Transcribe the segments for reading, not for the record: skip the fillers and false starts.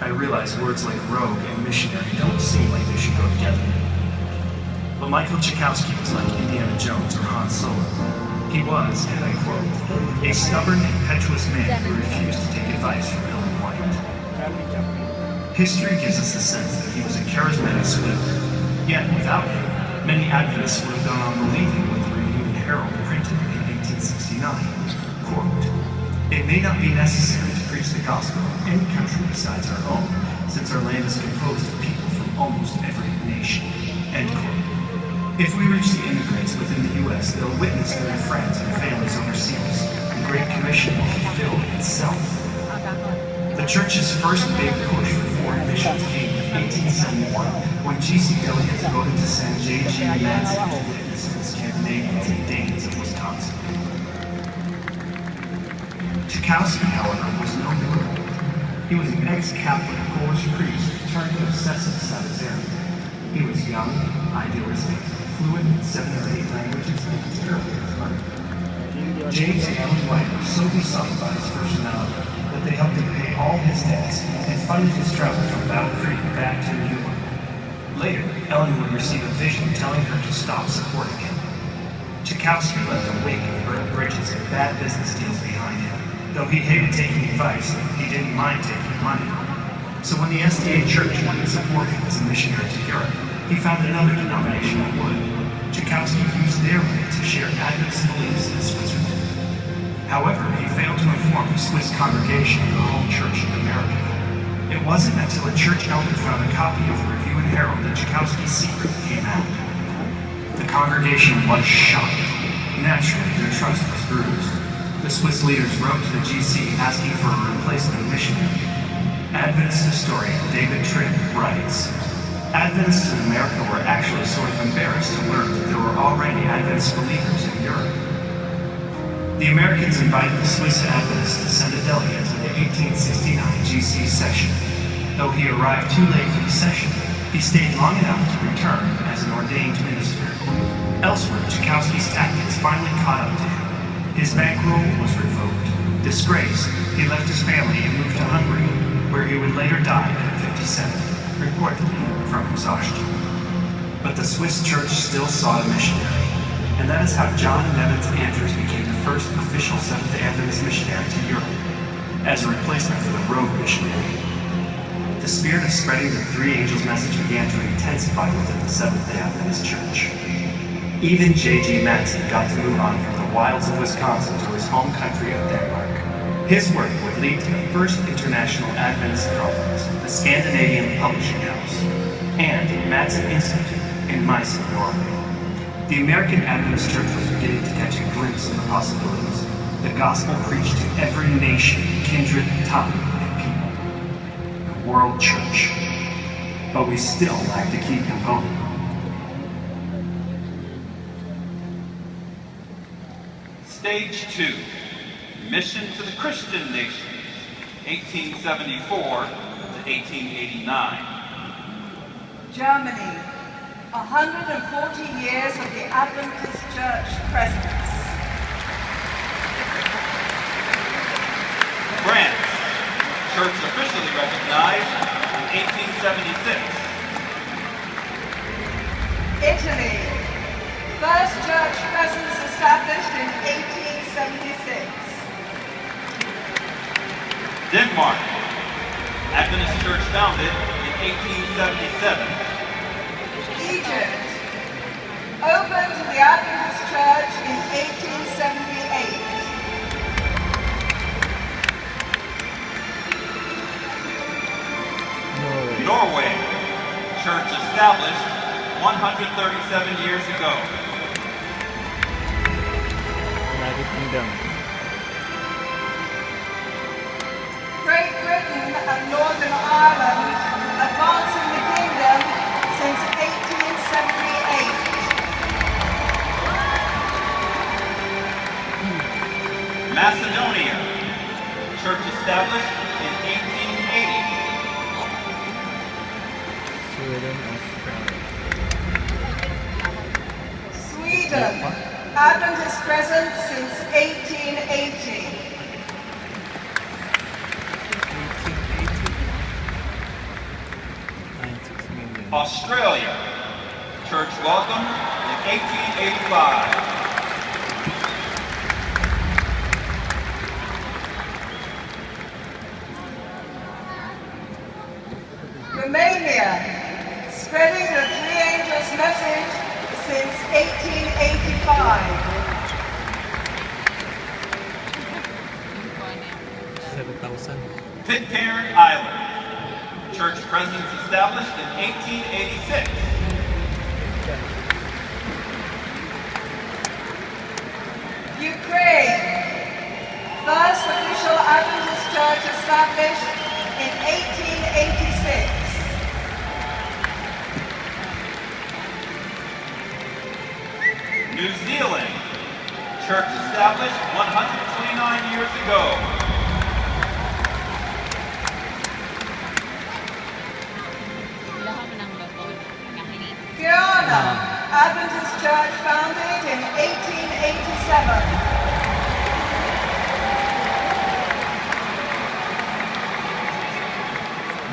I realize words like rogue and missionary don't seem like they should go together. But Michael Chakowski was like Indiana Jones or Han Solo. He was, and I quote, a stubborn, impetuous man who refused to take advice from Ellen White. History gives us the sense that he was a charismatic speaker. Yet, without him, many Adventists would have gone on believing what the Review and Herald printed in 1869. Quote, it may not be necessary to preach the gospel in any country besides our own, since our land is composed of people from almost every nation. End quote. If we reach the immigrants within the U.S., they'll witness to their friends and families overseas. The Great Commission will fulfill itself. The Church's first big push for foreign missions came in 1871 when GC delegates voted to send J.G. Madsen to witness to the Scandinavians and Danes of Wisconsin. Chakowski, however, was no liberal. He was an ex-Catholic Polish priest turned obsessive Sabbatarian. He was young, idealistic, fluent in 7 or 8 languages, and terribly funny. James and Ellen White were so besotted by his personality that they helped him pay all his debts and funded his travel from Battle Creek back to New York. Later, Ellen would receive a vision telling her to stop supporting him. Chakowski left a wake of burnt bridges and bad business deals behind him. Though he hated taking advice, he didn't mind taking money. So when the SDA Church wanted to support him as a missionary to Europe, he found another denomination that would. Chakowski used their money to share Adventist beliefs in Switzerland. However, he failed to inform the Swiss congregation of the home church in America. It wasn't until a church elder found a copy of the Review and Herald that Chakowski's secret came out. The congregation was shocked. Naturally, their trust was bruised. The Swiss leaders wrote to the GC asking for a replacement missionary. Adventist historian David Tripp writes, Adventists in America were actually sort of embarrassed to learn that there were already Adventist believers in Europe. The Americans invited the Swiss Adventists to send a delegate to the 1869 GC session. Though he arrived too late for the session, he stayed long enough to return as an ordained minister. Elsewhere, Chakowski's tactics finally caught up to him. His bankroll was revoked. Disgraced, he left his family and moved to Hungary, where he would later die at 57, reportedly from exhaustion. But the Swiss church still sought a missionary, and that is how John Nevins Andrews became the first official Seventh-day Adventist missionary to Europe, as a replacement for the rogue missionary. The spirit of spreading the three angels message began to intensify within the Seventh-day Adventist church. Even J.G. Madsen got to move on from the wilds of Wisconsin to his home country of Denmark. His work would lead to the first international Adventist conference, the Scandinavian Publishing House, and Madsen Institute in Meissen, Norway. The American Adventist Church was beginning to catch a glimpse of the possibilities. The gospel preached to every nation, kindred, tongue, and people. The world church. But we still lacked a key component. Stage 2, Mission to the Christian Nations, 1874 to 1889. Germany, 140 years of the Adventist Church presence. France, church officially recognized in 1876. Italy, first church presence established in 1876. Denmark, Adventist church founded in 1877. Egypt, opened to the Adventist church in 1878. Norway, church established 137 years ago. United Kingdom. Great Britain and Northern Ireland advancing the kingdom since 1878. Macedonia, church established in 1880. Sweden, Australia. Sweden, Adventist presence since 1880. Australia. Church welcomed in 1885. Romania, spreading the Three Angels message since 1885. 7,000. Pitcairn Island. Church presence established in 1886. Ukraine, first official Adventist church established in 1886. New Zealand. Church established 129 years ago. Guyana, Adventist church founded in 1887.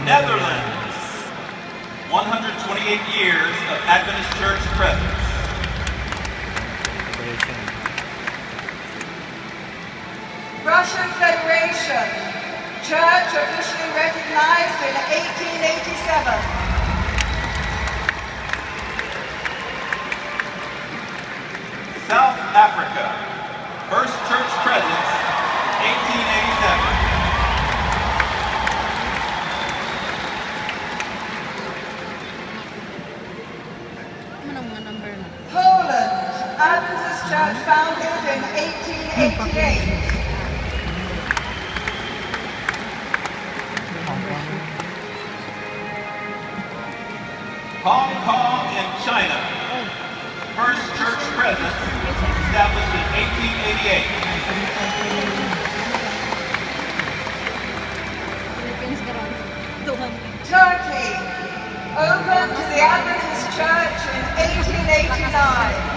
Netherlands. 128 years of Adventist church presence. Russian Federation, church officially recognized in 1887. South Africa. First church presence, 1887. Poland, Adventist church founded in 1888. Hong Kong and China. First church presence established in 1888. Turkey, opened to the Adventist church in 1889.